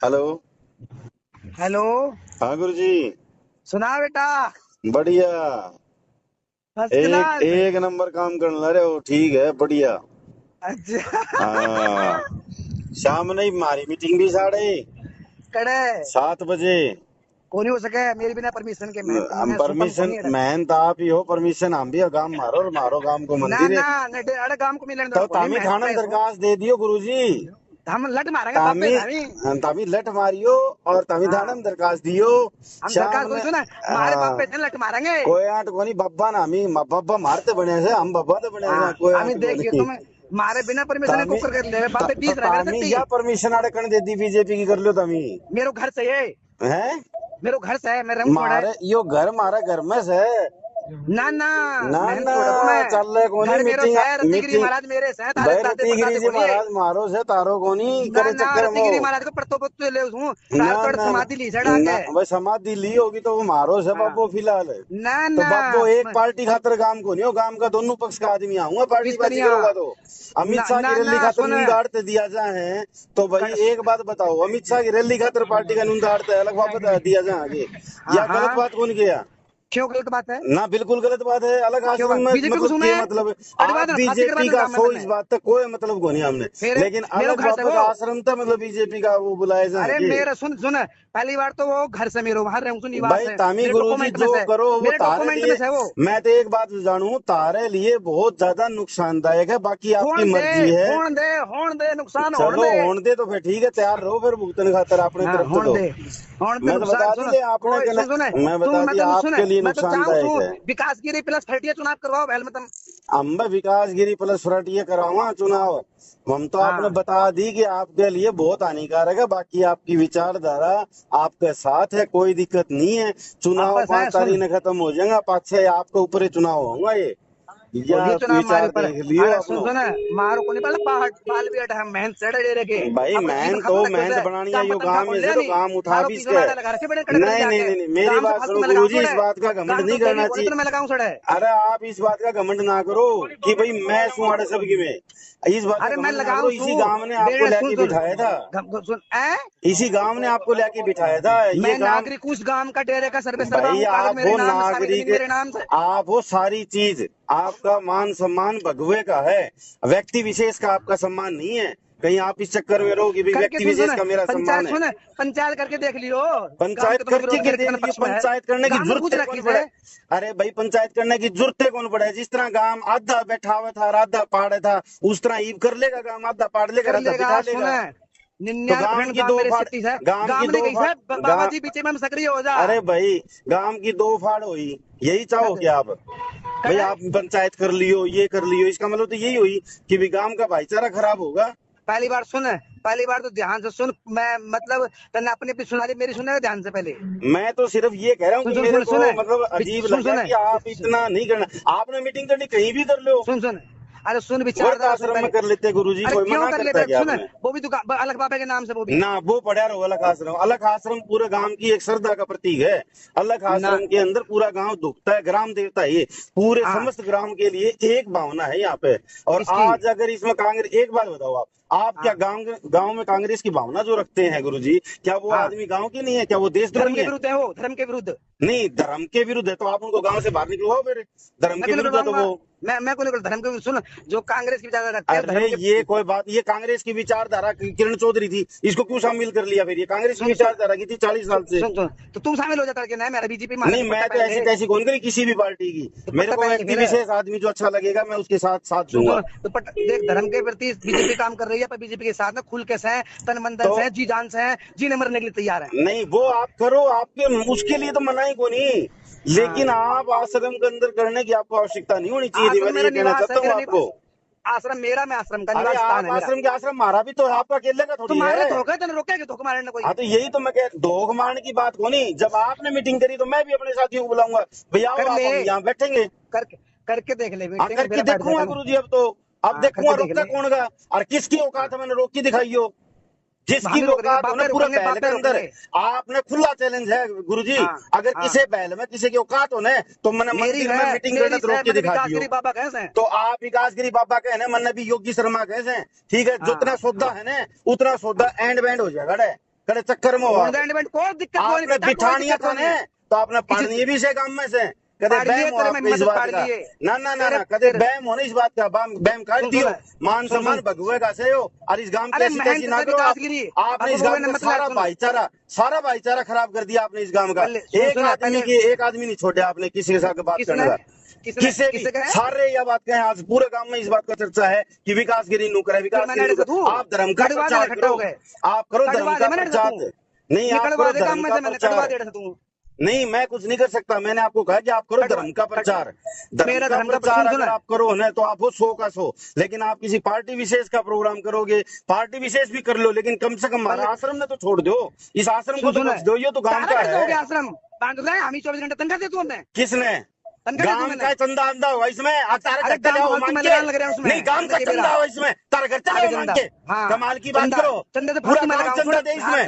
Hello. Hello. हाँ गुरुजी। सुना बेटा। बढ़िया। फर्स्ट एक क्लास। एक नंबर काम करने रहे हो, ठीक है, बढ़िया। अच्छा। हाँ। शाम नहीं, हमारी मीटिंग भी 7:30 7:30 बजे। को नहीं हो सके मेरे बिना परमिशन के। मैं सुतम को परमिशन नहीं अड़े। मेहनत आप ही हो, परमिशन हम भी हो, काम मारो और मारो काम को ना मंदिर है। ना नडे अड़े काम को मिलने दो तो कोनी तामी मैं थानम पे सो। दरखास्त दे दियो गुरुजी। हम लट मारेंगे तामी बापे धामी। तामी लठ मारियो और तामी हाँ थानम दरखास्त दियो। हम शाम दरकार को ने। नहीं सुना। मारे हाँ। बापे थे लट मारेंगे। कोई आठ कोनी बब्बा ना, हमी बब्बा मारते बने से, हम बब्बा तो बने हाँ से, कोई हमें आठ देखिए कोनी। तुम मारे बिना परमिशन के तामी कुकर कर ले बापे तो 20 रहे मेरे तामी सट्टी। या परमिशन आड़े कण दे दी बीजेपी की, कर लो तामी। मेरो घर से ये। हैं? मेरो घर से है मैं रहूं छोड़े। मारे यो घर मारा घर में से। ना ना ना मैं ना। छोड़ा तो मैं। चल रहे कोनी घर मेरो मीटिंग। से है रत्तीगिरी मीटिंग। महाराज मेरे से है तारे भाई दादे रत्तीगिरी परदादे जी को नहीं है। महाराज मारो से तारो कोनी ना करे ना चक्कर मो। रत्तीगिरी महाराज को पड़तो पत्तो ले हूँ ना सार तो ना ना। समाधि ली सड़ा ना के। भाई समाधि ली होगी तो वो मारो से हाँ बाबू फिलहाल। ना तो ना बाबू एक पार्टी खातर काम को नहीं हो, काम का दोनों पक्ष का आदमी आऊंगा, पार्टी बाजी बिस्तरिया। करोगा तो। अमित ना शाह की ना ना रैली खातर सुन। नुंदाड़ते दिया जाए है। तो भाई एक बात बताओ, अमित शाह की रैली खातर पार्टी का नुंदाड़ते अलग बात दिया जाए आगे। हाँ या गलत हाँ बात कौन किया? क्यों गलत बात है। ना बिल्कुल गलत बात है, अलग क्यों आश्रम बात में बीजेपी को मतलब सुना के है। मतलब अड़ी आप बात ना फांसी करवा बीजेपी दूं का काम है सो, इस मैंने। बात तक कोई मतलब को नहीं हमने। फिर लेकिन मेरो अलग घर से बाबा वो। का आश्रम था, मतलब बीजेपी का वो बुलाए जाए अरे के। मेरा सुन सुन पहली बार तो वो घर से मेरो वहां रहूं निवास भाई है तामी मेरे गुरुजी डॉक्यूमेंट में जो से। करो वो मेरे तारे डॉक्यूमेंट में लिए। से वो। मैं तो एक बात जानू, तारे लिए बहुत ज्यादा नुकसानदायक है, बाकी आपकी होन दे मर्जी है। होन दे नुकसान होन चलो दे। होने दे तो फिर ठीक है, तैयार रहो फिर भुगतने खातर अपने हाँ तरफ से तो। होन दे मैं तो बता नुकसान दी सुन। ले आपने कोई के। सुन सुन। मैं तुम बता मैं दिया तो सुन। आपके लिए मैं तो चाहूँ नुकसानदायक छू है। विकास गिरी प्लस 30 चुनाव करवाओ पहले में तुम। अम्बा विकासगिरी प्लस फ्रंटियर कराऊंगा चुनाव। हम तो आपने हाँ बता दी कि आपके लिए बहुत हानिकारक है, बाकी आपकी विचारधारा आपके साथ है, कोई दिक्कत नहीं है। अब चुनाव बस है 5 तारीख सुन। ने खत्म हो जाएगा, 5-6 आपके ऊपर ही चुनाव होगा ये। या होगी चुनाव हमारे विचार ऊपर। देख लियो अरे सुन अपनो। सुन। मारो को नहीं पहले पहाड़ बाल भी अटा हम मेहनत से डे रखे। भाई अब जीवन मेहनत तो खत्म रखो मेहनत से। बनानी है, काम यो पतन खा गांव कौन में ले से तो नहीं। काम उठा थारो भी पीछे इसके। लाड़ा लगा रखे बड़े कड़े कड़े नहीं नहीं जाके। नहीं नहीं, मेरी गांव से बात फालतू सुनो में लगाऊं गुरुजी, इस छोड़े। बात का घमंड गांव तो नहीं तेरी करना कोनी चाहिए। तो मैं लगाऊं छोड़े। अरे आप इस बात का घमंड ना करो कि भाई मैं सुहाड़े सबकी में। इस बात का अरे मैं घमंड ना करो, लगाऊं इसी सू। गांव ने आपको बेड़े सुन लेके सुन। बिठाया था। सुन ए। इसी गांव ने आपको लेके बिठाया था ये मैं गांव। नागरिक उस गांव का डेरे का सर्वे सर्वा भाई हूँ कागज आप मेरे वो नाम में सारी जमीन नागरिक, मेरे नाम से। आप वो सारी चीज, आपका मान सम्मान भगवे का है। व्यक्ति विशेष का आपका सम्मान नहीं है। कहीं आप इस चक्कर में रहो कि भाई करके व्यक्ति सुन सुन। विशेष का मेरा सम्मान पंचायत है। सुन। पंचायत करके देख लियो। गांव पंचायत के तुम्हें करके विरोध के मेरे देख कितने लियो, पक्ष में है। पंचायत करने की गांव में जरूरत पूछ है कौन रखी पड़े। से। अरे भाई पंचायत करने की जरूरत है कौन पड़े, जिस तरह गांव आधा बैठा हुआ था और आधा पाड़े था, उस तरह ईब कर लेगा, गांव आधा पाड़ लेगा कर आधा लेगा बिठा सुन। लेगा। तो 99% गांव मेरे सिटी है। गांव की गांव ने दो कही फाड़ से बाबा गांव। जी पीछे में हम सक्रिय हो जा। अरे भाई गांव की दो फाड़ हुई, यही चाहो कद क्या आप? भाई कड़े। आप पंचायत कर लियो, ये कर लियो, इसका मतलब तो यही हुई कि भी गांव का भाईचारा खराब होगा। पहली बार सुन। पहली बार तो ध्यान से सुन मैं मतलब तने अपनी अपनी सुना ली मेरी सुनेगा ध्यान से पहले। मैं तो सिर्फ ये कह रहा हूँ सुन कि सुन मेरे सुन को सुन। मतलब अजीब सुन लगा सुन। कि आप इतना नहीं करना। आपने मीटिंग करनी कहीं भी कर लो। सुन सुन। अरे सुन वर्त विचारधारा सुन आश्रम में पहले। कर लेते गुरुजी, अरे कोई क्यों मना कर करता लेते है क्या सुन। आपने? वो भी दुकान अलग बाबा के नाम से वो भी। ना वो पढ़ा रहो, अलग आश्रम, अलग आश्रम पूरे गांव की एक श्रद्धा का प्रतीक है। अलग ना आश्रम के अंदर पूरा गांव दुखता है, ग्राम देवता है ये। पूरे हाँ समस्त ग्राम के लिए एक भावना है यहाँ पे। और किसकी। आज अगर इसमें कांग्रेस, एक बात बताओ आप क्या हाँ गांव गांव में कांग्रेस की भावना जो रखते हैं गुरुजी, क्या वो हाँ आदमी गांव की नहीं है? क्या वो धर्म देशद्रोही के है? विरुद्ध है वो धर्म के विरुद्ध। नहीं, धर्म के विरुद्ध है तो आप उनको गांव से बाहर निकलवाओ फिर। धर्म मैं के को विरुद्ध है तो निकलवाऊंगा। वो। मैं को निकल धर्म के विरुद्ध सुन। जो कांग्रेस की विचारधारा रखते हैं अरे धर्म ये के। कोई बात, ये कांग्रेस की विचारधारा किरण चौधरी थी, इसको क्यों शामिल कर लिया? फिर ये कांग्रेस की सुन सुन विचारधारा की थी 40 साल से। सुन सुन। तो तू शामिल हो जाता कि नहीं मेरा बीजेपी मारे नहीं, दुपट्टा मैं तो पहन ऐसी ले। तैसी कौन करी किसी भी पार्टी की। मेरे दुपट्टा को पहन ले व्यक्ति फिर। विशेष आदमी जो अच्छा लगेगा मैं उसके साथ साथ सुन दूंगा। सुन दुपट्टा देख धर्म के प्रति बीजेपी काम कर रही है पर बीजेपी के साथ में खुल के से है तन मन धन तो से है जी जान से है जीने मरने के लिए तैयार है। नहीं, वो आप करो, आपके उसके लिए तो मनाही को नहीं। हाँ लेकिन आप आश्रम के अंदर करने की आपको आवश्यकता नहीं होनी चाहिए थी, मैं आश्रम तो मेरा ये कहना निवास है चाहता हूँ मेरा आपको। आश्रम मेरा मैं आश्रम का अरे निवास स्थान आप है मेरा। आश्रम के आश्रम मारा भी तो है, आपका अकेले का थोड़ी तुम्हारे है। धोखे तने रोके धोखे मारने ने कोई। हाँ तो यही तो मैं कह, धोख मारने की बात को नहीं, जब आपने मीटिंग करी तो मैं भी अपने साथियों को बुलाऊंगा, भैया आओ कर आप, ले। हम यहाँ बैठेंगे। करके करके देख ले हाँ मीटिंग करके फिर बैठ देखूंगा जाएगा। गुरुजी अब तो। अब हाँ देखूंगा करके देख रोकता ले। कौन गा। और किसकी औकात हाँ है मैंने रोक के दिखाई हो। जिसकी हम ही रोक रहे औकात हो ना बापे पूरा रोकेंगे बैल के बापे अंदर। रोकेंगे। आपने खुला चैलेंज है गुरुजी। हाँ अगर हाँ किसी बैल में किसी की औकात हो ना, तो मैंने मेरी मंदिर में है मीटिंग करना मेरी तो रोक है के मैंने दिखा विकास दियो। गिरी बाबा कैसे हैं। तो आप विकासगिरी बाबा कहने मन भी योगी शर्मा कैसे हैं? ठीक है, जितना हाँ सौदा है ना उतना सौदा एंड बैंड हो जाएगा रे। कड़े चक्कर में हो आप। कोई दिक्कत कोई आपने बिठानिया था ने तो आपने पढ़नी भी से काम में से कदे बैम हो आपने इस बात का ना ना ना ना कदे बैम होने इस बात का बैम काट दियो मान सम्मान भगवे का से हो और इस गांव कैसी कैसी ना करो आपने इस गांव का सारा भाईचारा खराब कर दिया आपने इस गांव का। एक आदमी नहीं छोड़े आपने किसी के साथ बात करने का किसे भी सारे यह बात कहें आज पूरे गांव में इस बात का चर्चा है कि विकास गिरी नुकर है विकास गिरी। आप धर्म का प्रचार करो आप करो धर्म का प्रचार नहीं आप करो धर्म का प्रचार नहीं मैं कुछ नहीं कर सकता। मैंने आपको कहा कि आप करो धर्म का प्रचार धर्म का प्रचार अगर आप करो ना तो आप हो 100 का 100 लेकिन आप किसी पार्टी विशेष का प्रोग्राम करोगे पार्टी विशेष भी कर लो लेकिन कम से कम हमारा आश्रम ने तो छोड़ दो इस आश्रम को तो बच दो ये तो गांव का है आश्रम हम ही 24 घंटे तनखा देते हमें किसने गांव का चंदा अंदा हुआ इसमें तारा घर चले जाओ मांग के नहीं गांव का चंदा हुआ इसमें तारा घर चले जाओ मांग के कमाल की बात करो पूरा गांव चंदा दे इसमें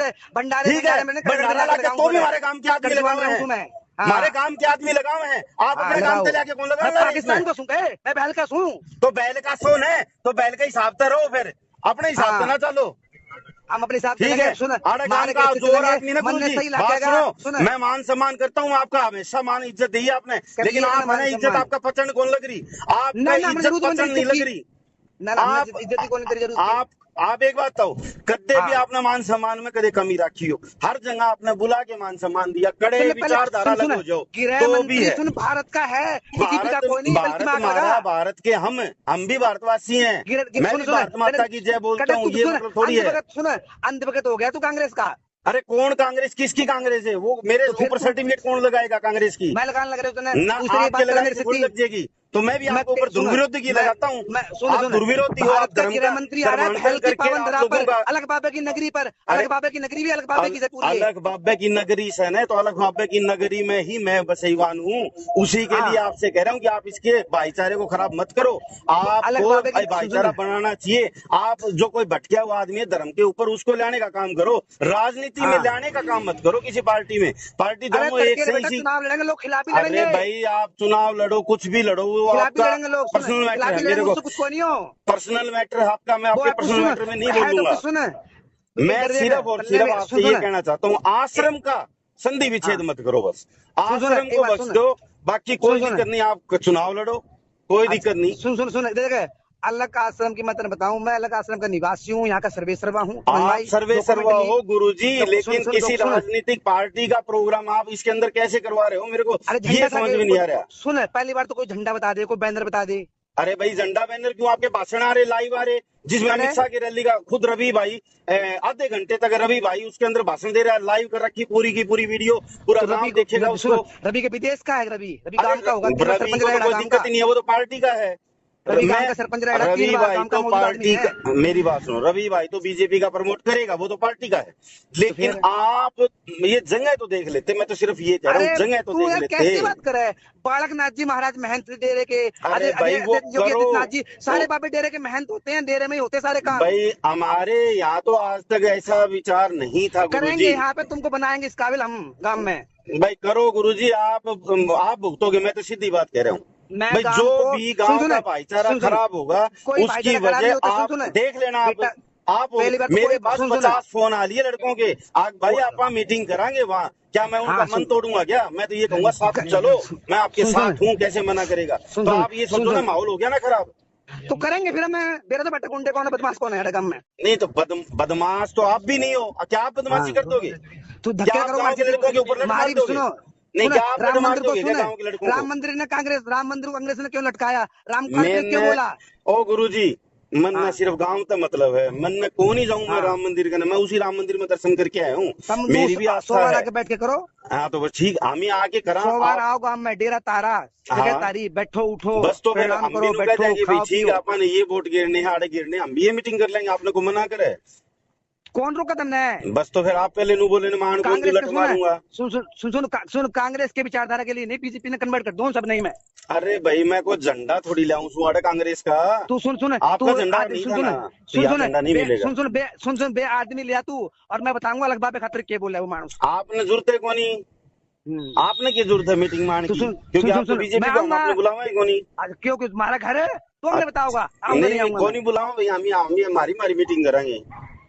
ठीक है भंडारा ला के तो भी हमारे गांव के आदमी लगाए हैं हमारे गांव के आदमी लगाए हैं आप अपने गांव से लेके कौन लगा रहे हैं पाकिस्तान को सुन मैं बैल का सुन तो बैल का सुन है तो बैल का हिसाब से रहो फिर अपने हिसाब से ना चलो हम अपने साथ ठीक है जोर आदमी मैं मान सम्मान करता हूँ आपका हमेशा मान इज्जत दी है आपने लेकिन आप मैंने इज्जत आपका पचन कौन लग रही आपका इज्जत पचन नहीं लग रही आप एक बात तो कदे भी आपने मान सम्मान में कदे कमी रखी हो हर जगह आपने बुला के मान सम्मान दिया कड़े विचारधारा अलग हो जाओ तो भी है भारत का है भारत हमारा भारत के हम भी भारतवासी हैं मैं भी भारत माता की जय बोलता हूँ ये मतलब थोड़ी है सुन अंधभगत हो गया तू कांग्रेस का अरे कौन कांग्रेस किसकी कांग्रेस है वो मेरे ऊपर सर्टिफिकेट कौन लगाएगा कांग्रेस की मैं लगाने लग रहा हूँ ना आपके लगाने लग जाएगी तो मैं भी आपके ऊपर दुर्विरोधी की लगाता हूँ आप दुर्विरोधी हो आप धर्म का मंत्री आ रहा है अलग बाबे की नगरी पर अलग बाबे की नगरी भी अलग बाबे की अलग बाबे की नगरी से न तो अलग बाबे की नगरी में ही मैं बसईवान हूँ उसी के लिए आपसे कह रहा हूँ कि आप इसके भाईचारे को खराब मत करो आपको भाईचारा बनाना चाहिए आप जो कोई भटकिया हुआ आदमी है धर्म के ऊपर उसको लाने का काम करो राजनीति में लाने का काम मत करो किसी पार्टी में पार्टी दोनों एक सही चुनाव लड़ेंगे लोग खिलाफ अरे भाई आप चुनाव लड़ो कुछ भी लड़ो आपका पर्सनल मैटर है मेरे को पर्सनल मैटर आपका मैं आपके पर्सनल मैटर में नहीं बोलूंगा मैं सिर्फ और सिर्फ आपसे ये कहना चाहता हूँ आश्रम का संधि विच्छेद मत करो बस आश्रम को बख्श दो बाकी कोई दिक्कत नहीं आप चुनाव लड़ो कोई दिक्कत नहीं सुन देख अलग आश्रम की मैं बताऊं मैं अलग आश्रम का निवासी हूँ यहाँ का सर्वे सर्वा हूँ आप सर्वे सर्वा हो गुरुजी लेकिन किसी राजनीतिक पार्टी का प्रोग्राम आप इसके अंदर कैसे करवा रहे हो मेरे को ये समझ में नहीं आ रहा। सुन पहली बार तो कोई झंडा बता दे कोई बैनर बता दे अरे भाई झंडा बैनर क्यों आपके भाषण आ रहे लाइव आ रहे जिसमें अमित शाह की रैली का खुद रवि भाई आधे घंटे तक रवि भाई उसके अंदर भाषण दे रहा है लाइव कर रखी पूरी की पूरी वीडियो पूरा गांव देखेगा उसको। रवि के विदेश का है रवि काम का होगा रवि को कोई दिक्कत नहीं है वो तो पार्टी का है रवि भाई तो पार्टी का मेरी बात सुनो रवि भाई तो बीजेपी का प्रमोट करेगा वो तो पार्टी का है लेकिन आप ये जगह तो देख लेते मैं तो सिर्फ ये कह रहा हूँ जगह तो देख लेते कैसी बात करे बालक नाथ जी महाराज महंत डेरे के नाथ जी सारे बाबे डेरे के महंत होते हैं डेरे में ही होते सारे काम भाई हमारे यहाँ तो आज तक ऐसा विचार नहीं था करेंगे यहाँ पे तुमको बनाएंगे इस काबिल हम गाँव में भाई करो गुरुजी आप भुगतोगे मैं तो सीधी बात कह रहा हूँ भाई जो भी गांव का भाईचारा खराब होगा उसकी वजह आप देख लेना आप मेरे पास 50 फोन आ लिए लड़कों के आज भाई आप मीटिंग कराएंगे वहाँ क्या मैं उनका मन तोड़ूंगा क्या मैं तो ये कहूंगा साथ चलो मैं आपके साथ हूँ कैसे मना करेगा तो आप ये सोचो ना माहौल हो गया ना खराब तो करेंगे फिर मैं मेरा तो बेटा गुंडे कौन है बदमाश कौन है गाँव में नहीं तो बदमाश तो आप भी नहीं हो क्या आप बदमाशी कर दोगे तो धक्का करो लड़कों के ऊपर मारी सुनो नहीं क्या आप राम मंदिर को सुने राम मंदिर ने कांग्रेस ने क्यों लटकाया राम क्यों बोला ओ गुरुजी मन में सिर्फ गांव तक मतलब है मन में कौन ही जाऊं मैं राम मंदिर का मैं उसी राम मंदिर में दर्शन करके आया हूँ मेरी भी आस्था है आके बैठ के करो हाँ तो बस ठीक हम ही आके करा आओ गाँव में डेरा तारा तारी बैठो उठो बस तो फिर हम भी बैठो ठीक है अपन ये वोट गिरने आड़े गिरने हम भी ये मीटिंग कर लेंगे आपने को मना करे कौन रोका तुमने बस तो फिर आप पहले नू बोले मान को उलट मारूंगा सुन कांग्रेस के विचारधारा के लिए नहीं बीजेपी ने कन्वर्ट कर दो सब नहीं मैं अरे भाई मैं कोई झंडा थोड़ी लाऊं सुन कांग्रेस का तू सुन आपका झंडा नहीं मिलेगा सुन बे आदमी लिया तू और मैं बताऊंगा अलग बाबे खातिर क्या बोला वो मानुस आपने जरूरत है कोनी आपने क्या जरूरत है मीटिंग मान की क्योंकि आपको बीजेपी को आपने बुलावा ही कोनी क्योंकि तुम्हारा घर है तो हमने बताओगा नहीं कोनी बुलाओ भाई हम हमारी मीटिंग करेंगे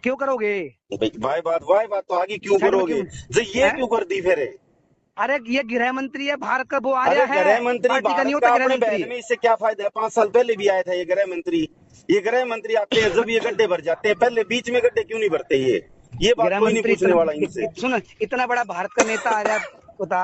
क्यों करोगे? भाई बात तो आगे क्यों साइड में करोगे? क्यों? जो ये हैं? क्यों कर दी फिर? अरे ये गृह मंत्री है भारत का, वो आ अरे रहा गृह है, मंत्री पार्टी का नहीं भारत होता का गृह अपने मंत्री। बहन में, इससे क्या फायदा है? 5 साल पहले भी आया था ये गृह मंत्री। ये गृह मंत्री आते हैं जब ये गड्ढे भर जाते हैं, पहले बीच में गड्ढे क्यों नहीं भरते? ये बात गृह कोई नहीं मंत्री पूछने वाला इनसे। सुन, इतना बड़ा भारत का नेता आ रहा है, बता।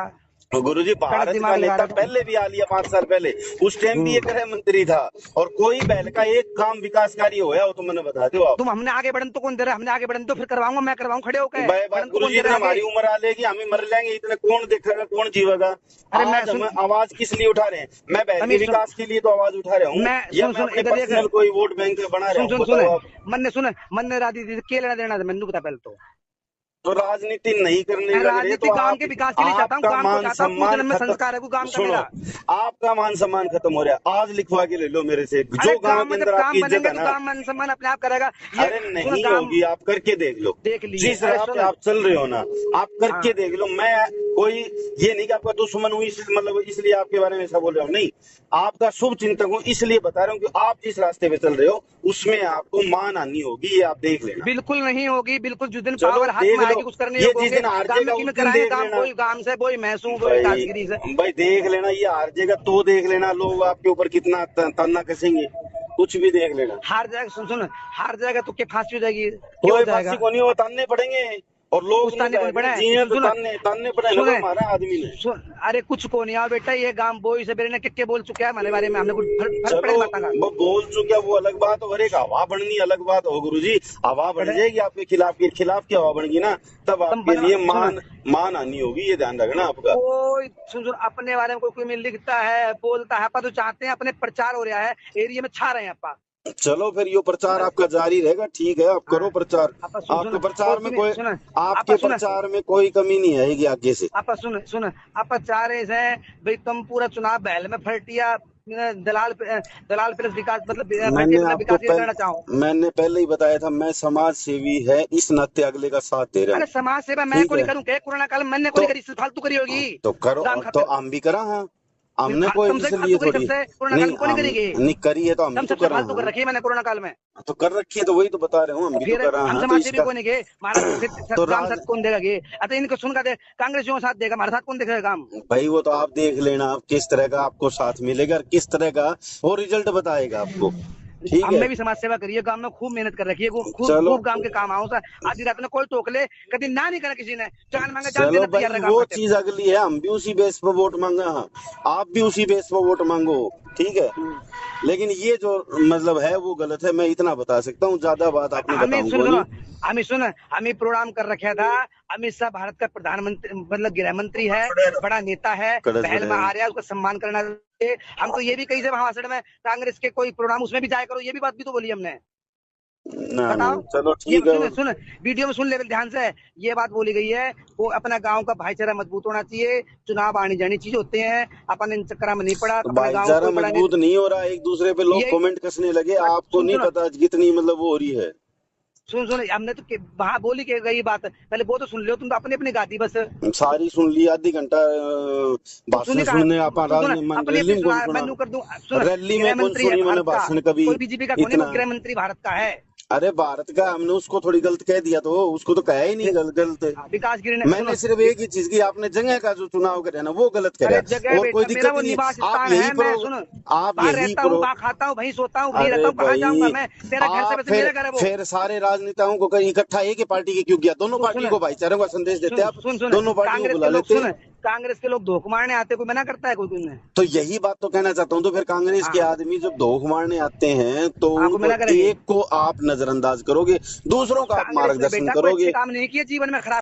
गुरुजी कड़क भारत का दिमाग लगा नेता रहा है पहले भी आ लिया 5 साल पहले, उस टाइम भी ये गृह मंत्री था। और कोई पहल का एक काम विकासकारी होया हो तो मैंने बता दो आप। तुम हमने आगे बढ़न तो कौन दे रहा है? हमने आगे बढ़न तो फिर करवाऊंगा, मैं करवाऊं खड़े होकर। भाई बात बढ़न तो कौन गुरुजी, दे इतने रहा है हमारी आगे? उम्र आ लेगी, हमें मर लेंगे, इतने कौन देखेगा, कौन जीवेगा? अरे मैं आज हम सुन, आवाज किस लिए उठा रहे हैं? मैं बहन के अमीर सुन, विकास के लिए तो आवाज उठा रहा हूँ, मैं या सुन मैं सुन अपने इधर देख, पर्सनल कोई वोट बैंक बना रहा सुन हूँ? सुन सुन, बताओ आप। मन ने राजी थी के लेना देना था, मैंने बता पहले तो। तो राजनीति नहीं करने मैं लग रहे राजनीति तो गांव आप, के विकास के लिए चाहता हूँ, आपका गांव को मान चाहता हूँ, सम्मान जन्म में खत्म। संस्कार है वो गांव का सुनो, मेरा। आपका मान सम्मान खत्म हो रहा है, आज लिखवा के ले लो मेरे से, अरे जो गांव गांव के में जब अंदर काम आपकी इज्जत बनेंगे है तो ना। काम मान सम्मान अपने आप करेगा। अरे सुन नहीं काम होगी, आप करके देख लो, देख लिए। जिस अरे राह सुन, पे आप चल रहे हो ना, आप करके हाँ देख लो। मैं कोई ये नहीं कि आपका दुश्मन हूँ मतलब इसलिए आपके बारे में ऐसा बोल रहा हूँ, नहीं, आपका शुभ चिंतक हूँ इसलिए बता रहा हूँ कि आप जिस रास्ते पे चल रहे हो उसमें आपको मान आनी होगी, ये आप देख लेना। बिल्कुल नहीं होगी, बिल्कुल जिस दिन चलो पावर हाथ देख में लो, आएगी कुछ करने ये योग्य जिस होंगे, दिन हार काम में जाएगा किमें उस दिन कराएंगे देख काम, लेना। कोई काम से कोई मैसूम कोई भाई काजगिरी से। भाई देख लेना, ये हार जाएगा तो देख लेना, लोग आपके ऊपर कितना ताना कसेंगे, कुछ भी देख लेना। हार जाएगा, सुन सुन, हार जाएगा तो क्या फांसी हो जाएगी? क्या हो कोई जाएगा? फांसी को नहीं, वो तानने पड़ेंगे, और लोग कुछ ने ताने को नहीं पड़ा है, जीने सुन तो सुन तानने पड़े ना, सुन कोई हमारा आदमी ने। सुन, अरे कुछ को नहीं आओ बेटा, ये गांव बोई से बेरे ने किक्के बोल चुका है हमारे बारे में, हमने कुछ फर्क चलो पड़ेगा माता का। वो बोल चुके वो अलग बात, और एक हवा बढ़नी अलग बात हो गुरुजी। हवा बढ़ जाएगी आपके खिलाफ की हवा बढ़ेगी ना, तब आपके लिए मान आनी होगी, ये ध्यान रखना आपका। कोई सुन सुन, अपने बारे में कोई लिखता है बोलता है, तो चाहते हैं अपने प्रचार हो रहा है, एरिया में छा रहे हैं अपा। चलो फिर ये प्रचार आपका जारी रहेगा, ठीक है, आप करो प्रचार। आपके प्रचार में कोई, आपके प्रचार में कोई कमी नहीं आएगी आगे से। आप सुन सुन, आप चाह रहे हैं भाई तुम पूरा चुनाव बहल में फटिया दलाल प्लस विकास, मतलब विकास करना चाहो। मैंने पहले ही बताया था, मैं समाज सेवी है, इस नाते अगले का साथ दे रहा हूँ। अरे समाज सेवा मैं को नहीं करूँ, कोरोना काल में मैंने को नहीं करी, फालतू करी होगी तो करो, तो हम भी करा। हाँ हमने कोई इसलिए थोड़ी नहीं करी है, तो हम तो कर रखी है मैंने कोरोना काल में, तो कर रखी है, तो वही तो बता रहे हूँ, हम भी तो कर रहे हैं। समाज सेवी को नहीं गए तो साथ कौन देगा? अतः इनको सुन कर कांग्रेस साथ देगा, हमारे साथ कौन देखेगा काम? भाई वो तो आप देख लेना, आप किस तरह का आपको साथ मिलेगा और किस तरह का वो रिजल्ट बताएगा आपको, ठीक है। हमने भी समाज सेवा करी है, गांव में खूब मेहनत कर रखी है, खूब गांव के काम आओ सा, आधी रात में कोई टोक ले, कभी ना नहीं करा किसी ने, जान मांगे जान देना तैयार है। वो चीज अगली है, हम भी उसी बेस पर वोट मांगा, आप भी उसी बेस पर वोट मांगो, ठीक है। लेकिन ये जो मतलब है वो गलत है, मैं इतना बता सकता हूँ, ज्यादा बात आपने हमें प्रोग्राम कर रखा था। अमित शाह भारत का प्रधानमंत्री मतलब गृह मंत्री है, बड़ा नेता है, पहल में आ रहा है, उसका सम्मान करना चाहिए। हम तो ये भी कही से भाषण में कांग्रेस के कोई प्रोग्राम उसमें भी जाया करो, ये भी बात भी तो बोली हमने। बताओ, चलो ठीक है, सुन वीडियो में सुन ले ध्यान से, ये बात बोली गई है, वो अपना गांव का भाईचारा मजबूत होना चाहिए, चुनाव आनी जानी चीज होते हैं, अपन इन चक्कर में नहीं पड़ा। तो भाईचारा मजबूत नहीं हो रहा, एक दूसरे पे लोग कमेंट कसने लगे, आपको नहीं पता कितनी मतलब वो हो रही है। सुन हमने तो वहाँ बोली के गई बात, पहले वो तो सुन लो, तुम तो अपनी अपनी गाती बस सारी सुन ली, आधी घंटा भाषण सुनने आप रैली में कौन सुनी मैंने भाषण कभी? बीजेपी का गृह मंत्री भारत का है। अरे भारत का, हमने उसको थोड़ी गलत कह दिया, तो उसको तो कहा ही नहीं गलत। विकास गिरी मैंने सिर्फ एक ही चीज की, आपने जगह का जो चुनाव करे ना वो गलत करे, और कोई दिक्कत नहीं। आप यही खाता हूँ, वही सोता हूँ, फिर सारे राजनेताओं को इकट्ठा एक ही पार्टी के क्यों किया? दोनों पार्टी को भाईचारे का संदेश देते आप, दोनों पार्टी को बुला लेते। कांग्रेस के लोग धोख मारने आते, कोई मना करता है? कोई नहीं। तो यही बात तो कहना चाहता हूँ, तो फिर कांग्रेस के आदमी जब धोख मारने आते हैं तो एक को आप नजरअंदाज करोगे, दूसरों का आप मार्गदर्शन करोगे। काम नहीं किया जीवन में खराब।